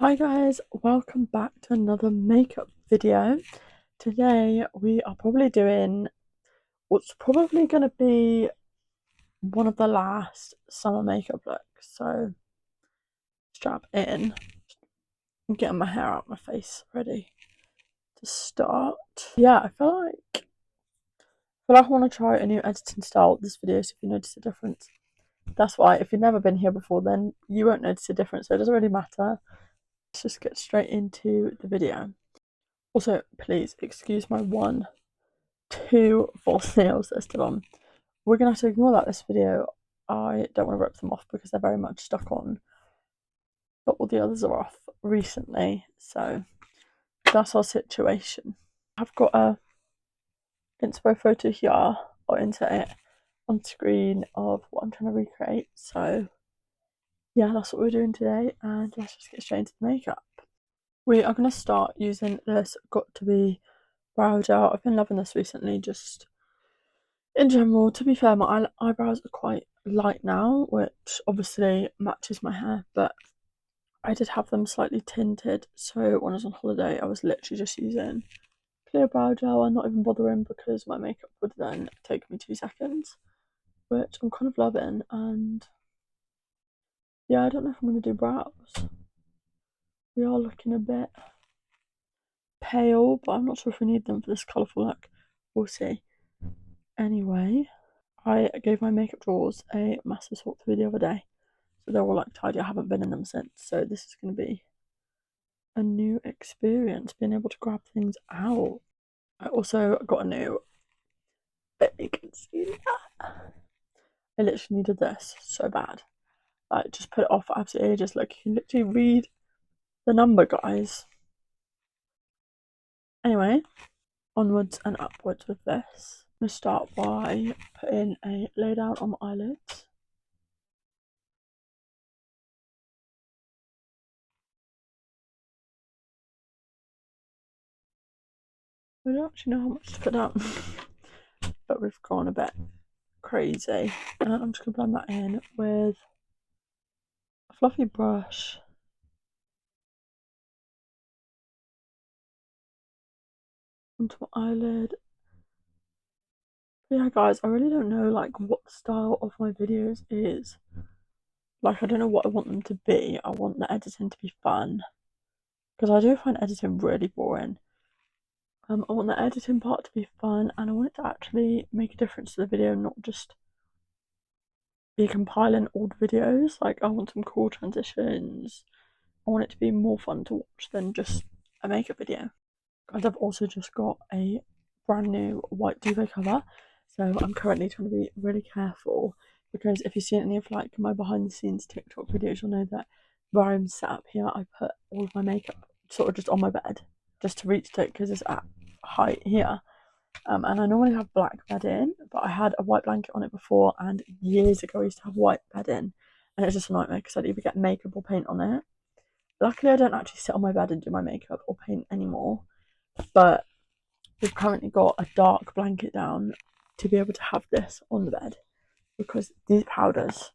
Hi guys, welcome back to another makeup video. Today we are probably doing what's probably going to be one of the last summer makeup looks. So strap in. I'm getting my hair out of my face ready to start. Yeah, I feel like I want to try a new editing style this video, so if you notice a difference. That's why if you've never been here before, then you won't notice a difference, so it doesn't really matter. Let's just get straight into the video. Also, please excuse my two false nails that are still on. We're gonna have to ignore that this video. I don't want to rip them off because they're very much stuck on, but all the others are off recently, so that's our situation. I've got a inspo photo here, or insert it on screen, of what I'm trying to recreate. So yeah, that's what we're doing today, and let's just get straight into the makeup. We are going to start using this Got To Be brow gel. I've been loving this recently, just in general. To be fair, my eyebrows are quite light now, which obviously matches my hair, but I did have them slightly tinted, so when I was on holiday I was literally just using clear brow gel and not even bothering because my makeup would then take me 2 seconds, which I'm kind of loving. And yeah, I don't know if I'm going to do brows. We are looking a bit pale, but I'm not sure if we need them for this colourful look. We'll see. Anyway, I gave my makeup drawers a massive sort through the other day, so they're all like tidy. I haven't been in them since, so this is going to be a new experience, being able to grab things out. I also got a new, but you can see that. I literally needed this so bad. Like, just put it off for absolutely ages. Like, you can literally read the number, guys. Anyway, onwards and upwards with this. I'm going to start by putting a lay down on my eyelids. I don't actually know how much to put down, but we've gone a bit crazy. And I'm just going to blend that in with a fluffy brush. Onto my eyelid. But yeah, guys, I really don't know like what the style of my videos is. Like, I don't know what I want them to be. I want the editing to be fun, because I do find editing really boring. I want the editing part to be fun, and I want it to actually make a difference to the video, not just be compiling old videos. Like, I want some cool transitions. I want it to be more fun to watch than just a makeup video. And I've also just got a brand new white duvet cover, so I'm currently trying to be really careful, because if you've seen any of like my behind the scenes TikTok videos, you'll know that where I'm set up here, I put all of my makeup sort of just on my bed, just to reach to it because it's at height here. And I normally have black bedding, but I had a white blanket on it before, and years ago I used to have white bedding, and it's just a nightmare because I'd either get makeup or paint on it. Luckily, I don't actually sit on my bed and do my makeup or paint anymore, but we've currently got a dark blanket down to be able to have this on the bed, because these powders,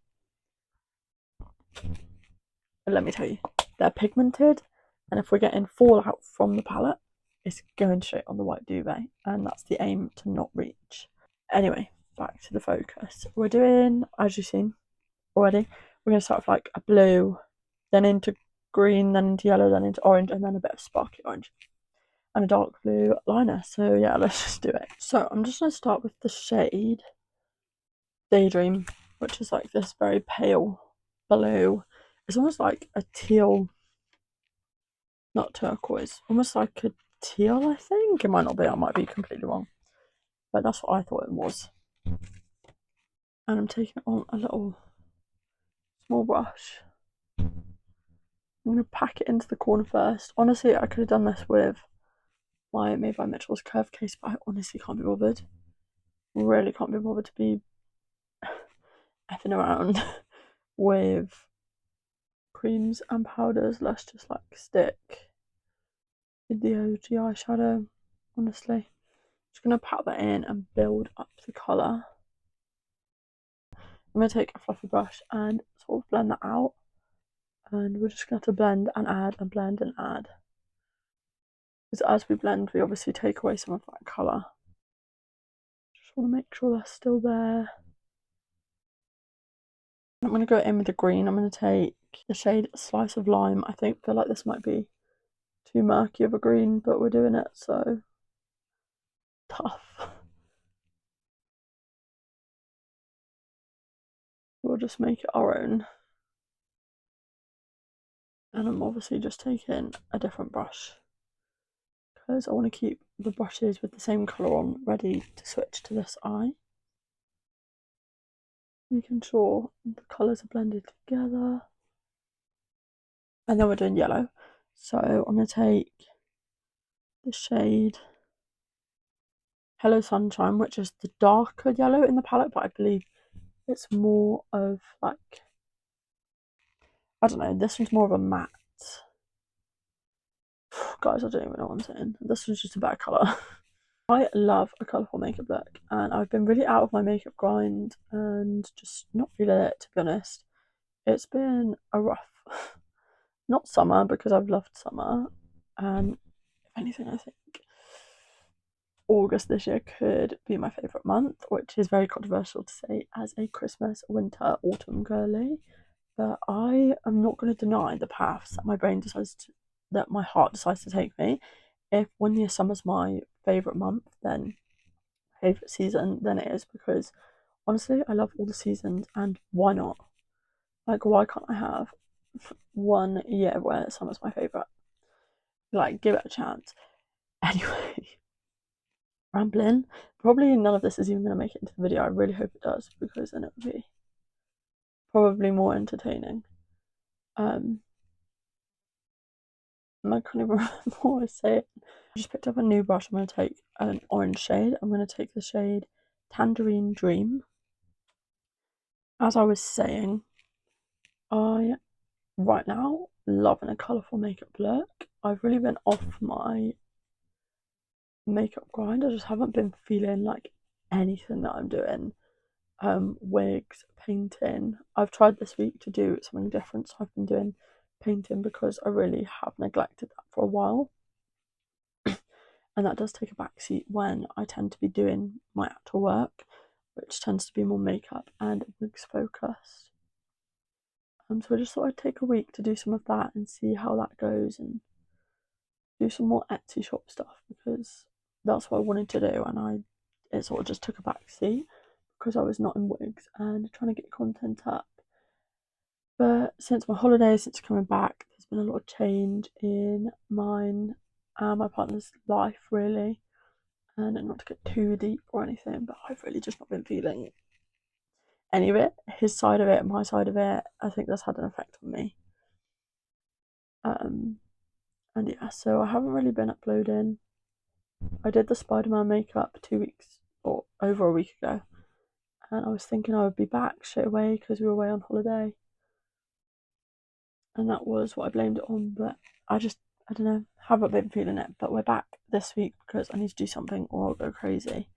let me tell you, they're pigmented, and if we're getting fallout from the palette, it's going straight on the white duvet, and that's the aim to not reach. Anyway, back to the focus. We're doing, as you've seen already, we're going to start with like a blue, then into green, then into yellow, then into orange, and then a bit of sparkly orange, and a dark blue liner. So yeah, let's just do it. So I'm just going to start with the shade Daydream, which is like this very pale blue. It's almost like a teal, not turquoise, almost like a teal, I think. It might not be, I might be completely wrong, but that's what I thought it was. And I'm taking it on a little small brush. I'm going to pack it into the corner first. Honestly, I could have done this with my Made by Mitchell's curve case, but I honestly can't be bothered. Really can't be bothered to be effing around with creams and powders. Let's just like stick with the OG eyeshadow, honestly. Just going to pat that in and build up the colour. I'm going to take a fluffy brush and sort of blend that out. and we're just going to have to blend and add and blend and add. Because as we blend, we obviously take away some of that colour. Just want to make sure that's still there. I'm going to go in with the green. I'm going to take the shade Slice of Lime. I feel like this might be too murky of a green, but we're doing it, so tough. We'll just make it our own. And I'm obviously just taking a different brush because I want to keep the brushes with the same colour on ready to switch to this eye. Making sure the colours are blended together. And then we're doing yellow. So I'm going to take the shade Hello Sunshine, which is the darker yellow in the palette, but I believe it's more of like, I don't know, this one's more of a matte. Guys, I don't even know what I'm saying. This one's just a better colour. I love a colourful makeup look, and I've been really out of my makeup grind and just not feeling it, to be honest. It's been a rough, not summer, because I've loved summer, and if anything, I think August this year could be my favourite month, which is very controversial to say as a Christmas, winter, autumn girly. But I am not going to deny the paths that my brain decides to, that my heart decides to take me. If 1 year summer's my favourite month, then favourite season, then it is, because honestly, I love all the seasons, and why not? Like, why can't I have 1 year where summer's my favourite? Like, give it a chance. Anyway, rambling. Probably none of this is even going to make it into the video. I really hope it does, because then it would be probably more entertaining. I can't even remember what I say. I just picked up a new brush. I'm going to take an orange shade. I'm going to take the shade Tangerine Dream. As I was saying, I right now loving a colourful makeup look. I've really been off my makeup grind. I just haven't been feeling like anything that I'm doing. Wigs, painting. I've tried this week to do something different, so I've been doing painting because I really have neglected that for a while. And that does take a backseat when I tend to be doing my actual work, which tends to be more makeup and wigs focused. So I just thought I'd take a week to do some of that and see how that goes, and do some more Etsy shop stuff, because that's what I wanted to do, and it sort of just took a backseat because I was not in wigs and trying to get content up. But since my holidays, since coming back, there's been a lot of change in mine and my partner's life, really. And not to get too deep or anything, but I've really just not been feeling any of it. His side of it, my side of it, I think that's had an effect on me. And yeah, so I haven't really been uploading. I did the Spider-Man makeup 2 weeks or over a week ago, and I was thinking I would be back straight away because we were away on holiday, and that was what I blamed it on. But I don't know, haven't been feeling it. But we're back this week because I need to do something or I'll go crazy.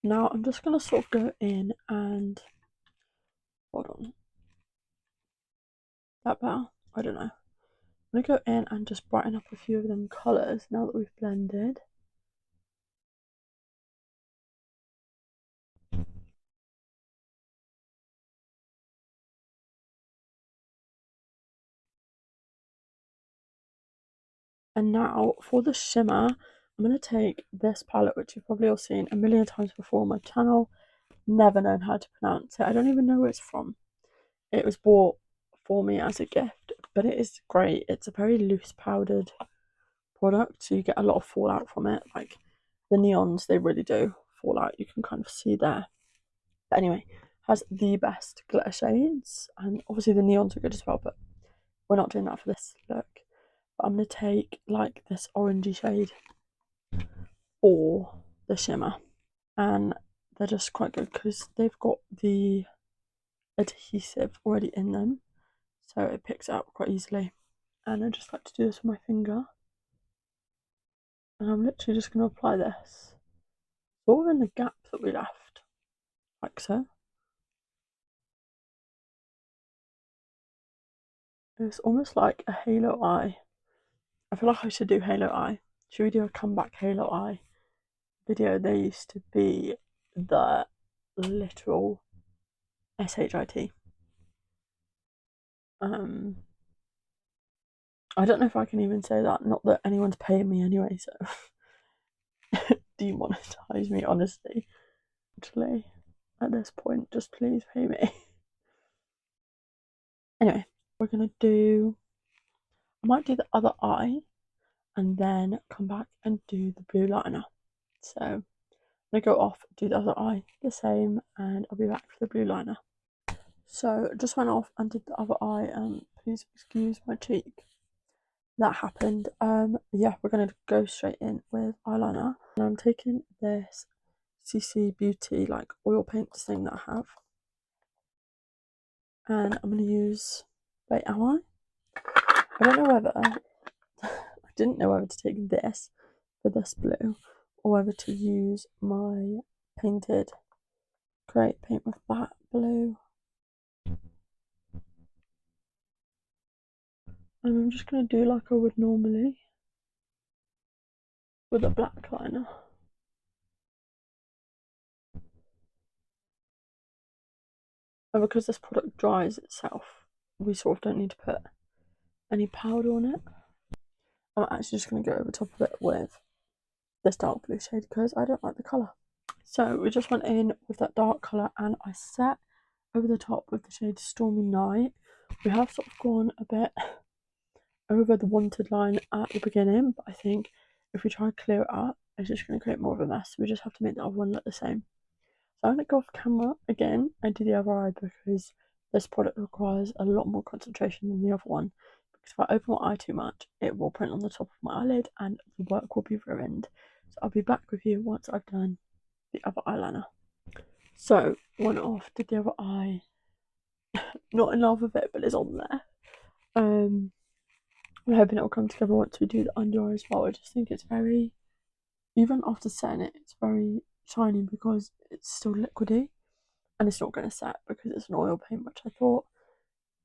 Now I'm just gonna sort of go in and hold on. That better? I don't know. I'm gonna go in and just brighten up a few of them colours now that we've blended. And now for the shimmer, I'm going to take this palette, which you've probably all seen a million times before on my channel. Never known how to pronounce it. I don't even know where it's from. It was bought for me as a gift, but it is great. It's a very loose powdered product, so you get a lot of fallout from it. Like the neons, they really do fall out. You can kind of see there. But anyway, has the best glitter shades, and obviously the neons are good as well, but we're not doing that for this look. But I'm going to take like this orangey shade for the shimmer, and they're just quite good because they've got the adhesive already in them, so it picks it up quite easily. And I just like to do this with my finger, and I'm literally just going to apply this sort of in the gap that we left, like so. It's almost like a halo eye. I feel like I should do halo eye. Should we do a comeback halo eye video? There used to be the literal SHIT. I don't know if I can even say that. Not that anyone's paying me anyway, so demonetize me, honestly. Actually, at this point, just please pay me. Anyway, we're gonna do. I might do the other eye and then come back and do the blue liner. So I'm gonna go off, do the other eye the same, and I'll be back for the blue liner. So just went off and did the other eye, and please excuse my cheek. That happened. Yeah, we're gonna go straight in with eyeliner. And I'm taking this CC Beauty like oil paints thing that I have, and I'm gonna use. Wait, am I? I don't know whether I didn't know whether to take this for this blue or whether to use my painted great paint with that blue. And I'm just gonna do like I would normally with a black liner. And because this product dries itself, we sort of don't need to put any powder on it. I'm actually just going to go over top of it with this dark blue shade because I don't like the colour. So we just went in with that dark colour and I set over the top with the shade Stormy Night. We have sort of gone a bit over the wanted line at the beginning, but I think if we try and clear it up, it's just going to create more of a mess. We just have to make the other one look the same. So I'm going to go off camera again and do the other eye because this product requires a lot more concentration than the other one. Because if I open my eye too much, it will print on the top of my eyelid and the work will be ruined. So I'll be back with you once I've done the other eyeliner. So went off, did the other eye. Not in love with it, but it's on there. I'm hoping it will come together once we do the under eye as well. I just think it's very, even after setting it, it's very shiny because it's still liquidy. And it's not going to set because it's an oil paint, which I thought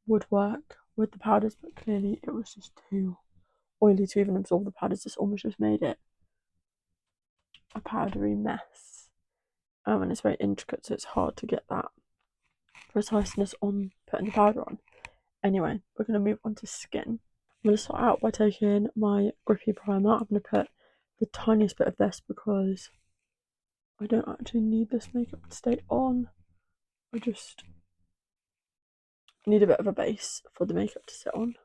would work with the powders, but clearly it was just too oily to even absorb the powders. This almost just made it a powdery mess. And it's very intricate, so it's hard to get that preciseness on putting the powder on. Anyway, we're going to move on to skin. I'm going to start out by taking my grippy primer. I'm going to put the tiniest bit of this because I don't actually need this makeup to stay on. I just need a bit of a base for the makeup to sit on.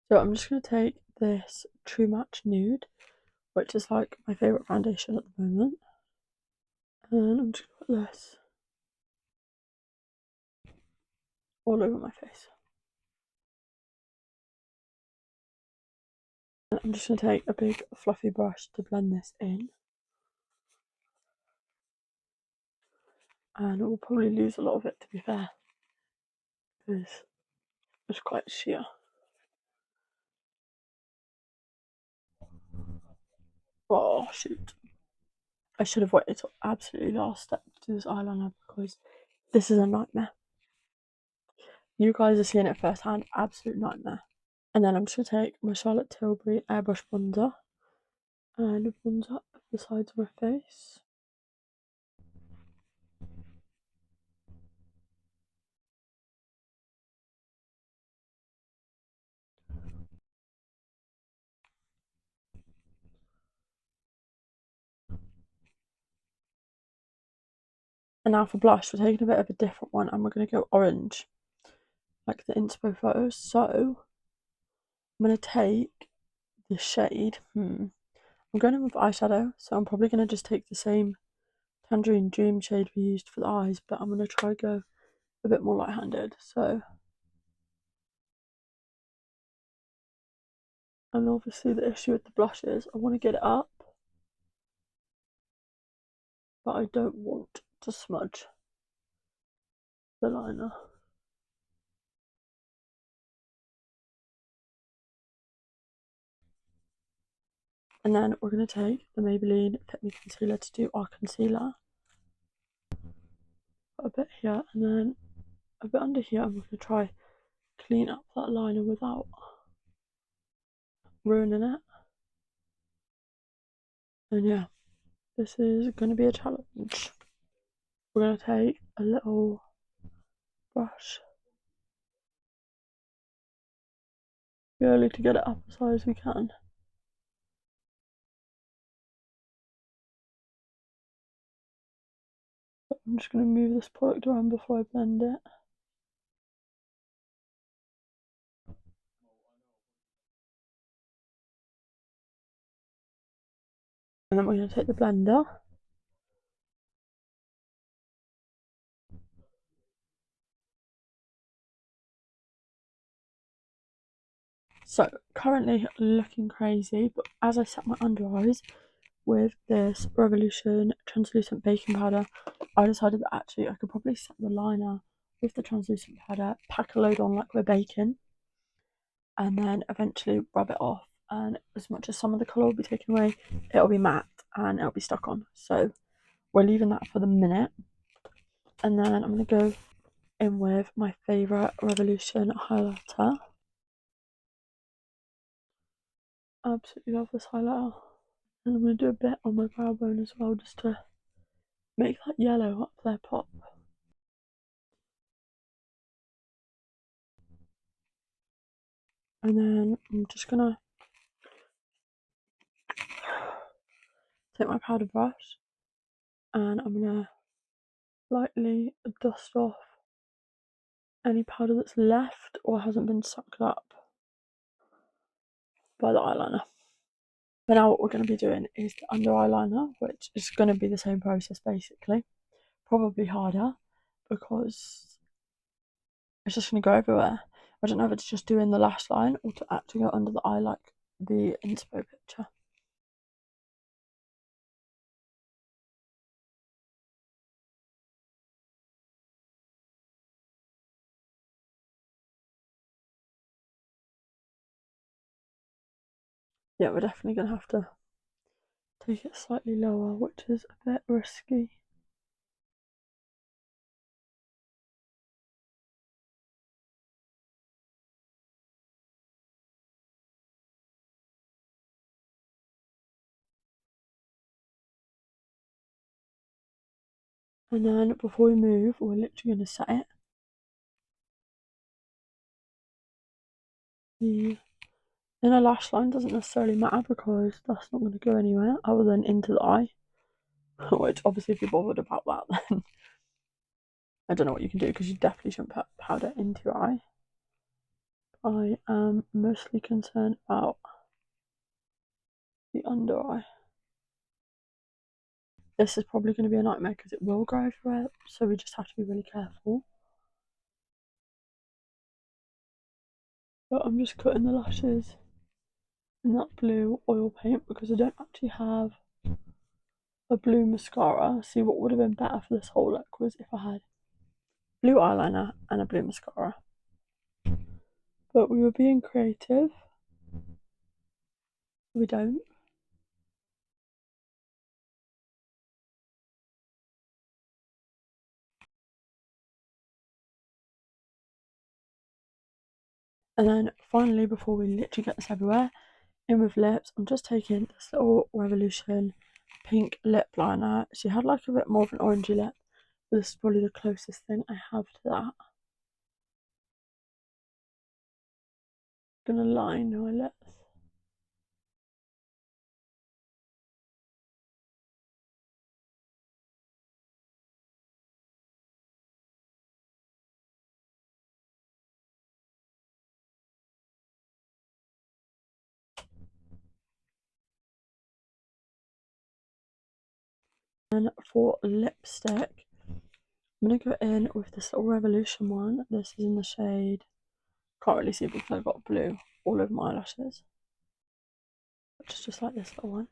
So I'm just going to take this True Match Nude, which is like my favourite foundation at the moment. And I'm just going to put this all over my face. And I'm just going to take a big fluffy brush to blend this in. And it will probably lose a lot of it, to be fair, because it's quite sheer. Oh, shoot. I should have waited till absolutely last step to do this eyeliner because this is a nightmare. You guys are seeing it firsthand, absolute nightmare. And then I'm just going to take my Charlotte Tilbury airbrush bronzer and bronze up the sides of my face. And now for blush, we're taking a bit of a different one and we're going to go orange, like the inspo photos. So I'm going to take the shade, I'm going in with eyeshadow, so I'm probably going to just take the same Tangerine Dream shade we used for the eyes, but I'm going to try go a bit more light-handed. So, and obviously the issue with the blush is I want to get it up, but I don't want to smudge the liner. And then we're going to take the Maybelline Fit Me Concealer to do our concealer. Put a bit here, and then a bit under here. I'm going to try clean up that liner without ruining it. And yeah, this is going to be a challenge. We're going to take a little brush purely to get it up as high as we can. But I'm just going to move this product around before I blend it. And then we're going to take the blender. So currently looking crazy, but as I set my under eyes with this Revolution translucent baking powder, I decided that actually I could probably set the liner with the translucent powder, pack a load on like we're baking, and then eventually rub it off. And as much as some of the colour will be taken away, it'll be matte and it'll be stuck on. So we're leaving that for the minute. And then I'm going to go in with my favourite Revolution highlighter. Absolutely love this highlighter. And I'm going to do a bit on my brow bone as well, just to make that yellow up there pop. And then I'm just going to take my powder brush and I'm going to lightly dust off any powder that's left or hasn't been sucked up by the eyeliner. But now what we're going to be doing is the under eyeliner, which is going to be the same process basically. Probably harder because it's just going to go everywhere. I don't know if it's just doing the lash line or to actually go under the eye like the inspo picture. Yeah, we're definitely going to have to take it slightly lower, which is a bit risky. And then before we move, we're literally going to set it. The inner lash line doesn't necessarily matter because that's not going to go anywhere other than into the eye. Which obviously if you're bothered about that, then I don't know what you can do, because you definitely shouldn't put powder into your eye. I am mostly concerned about the under eye. This is probably going to be a nightmare because it will go everywhere, so we just have to be really careful. But I'm just cutting the lashes in that blue oil paint because I don't actually have a blue mascara. See, what would have been better for this whole look was if I had blue eyeliner and a blue mascara. But we were being creative. We don't. And then finally, before we literally get this everywhere, in with lips, I'm just taking this little Revolution pink lip liner. She had like a bit more of an orangey lip, but this is probably the closest thing I have to that. I'm gonna line my lips. And for lipstick, I'm gonna go in with this little Revolution one. This is in the shade, can't really see because I've got blue all over my eyelashes, which is just like this little one.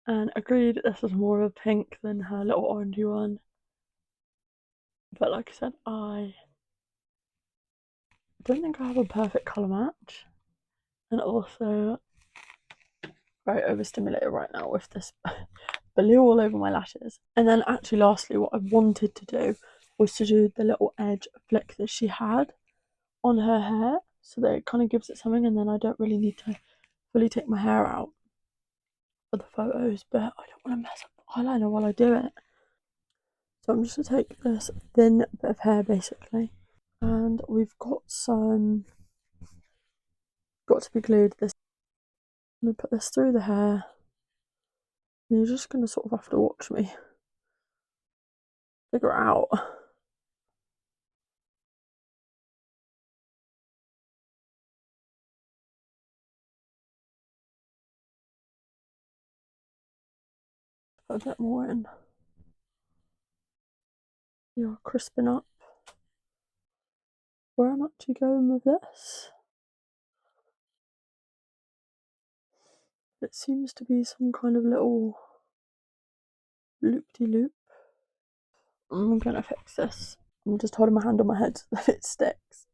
And agreed, this is more of a pink than her little orangey one. But like I said, I don't think I have a perfect colour match. And also very overstimulated right now with this blue all over my lashes. And then actually lastly, what I wanted to do was to do the little edge flick that she had on her hair, so that it kind of gives it something, and then I don't really need to fully take my hair out for the photos, but I don't want to mess up the eyeliner while I do it. So I'm just going to take this thin bit of hair basically, and we've got some got to be glued. This I'm going to put this through the hair, and you're just going to sort of have to watch me figure it out. Put a bit more in. You're crisping up. Where I'm actually going with this, it seems to be some kind of little loop-de-loop. I'm gonna fix this. I'm just holding my hand on my head so that it sticks.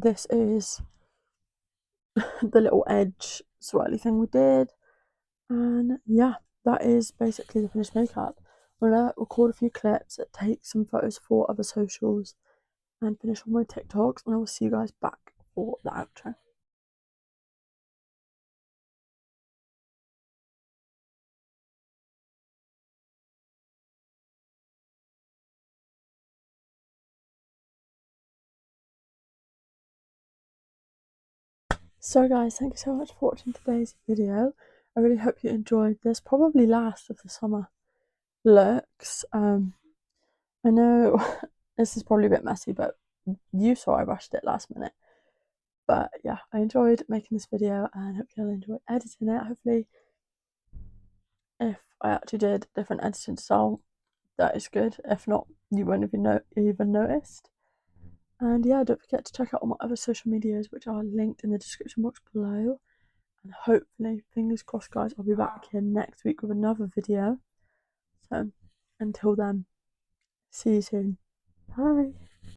This is the little edge swirly thing we did, and yeah, that is basically the finished makeup. I'm gonna record a few clips, take some photos for other socials, and finish all my TikToks, and I will see you guys back for the outro. So guys, thank you so much for watching today's video. I really hope you enjoyed this, probably last of the summer looks. I know this is probably a bit messy, but you saw I rushed it last minute. But yeah, I enjoyed making this video and hope you'll enjoy editing it. Hopefully, if I actually did different editing style, that is good. If not, you won't even noticed. And yeah, don't forget to check out all my other social medias, which are linked in the description box below. And hopefully, fingers crossed, guys, I'll be back here next week with another video. So until then, see you soon. Bye.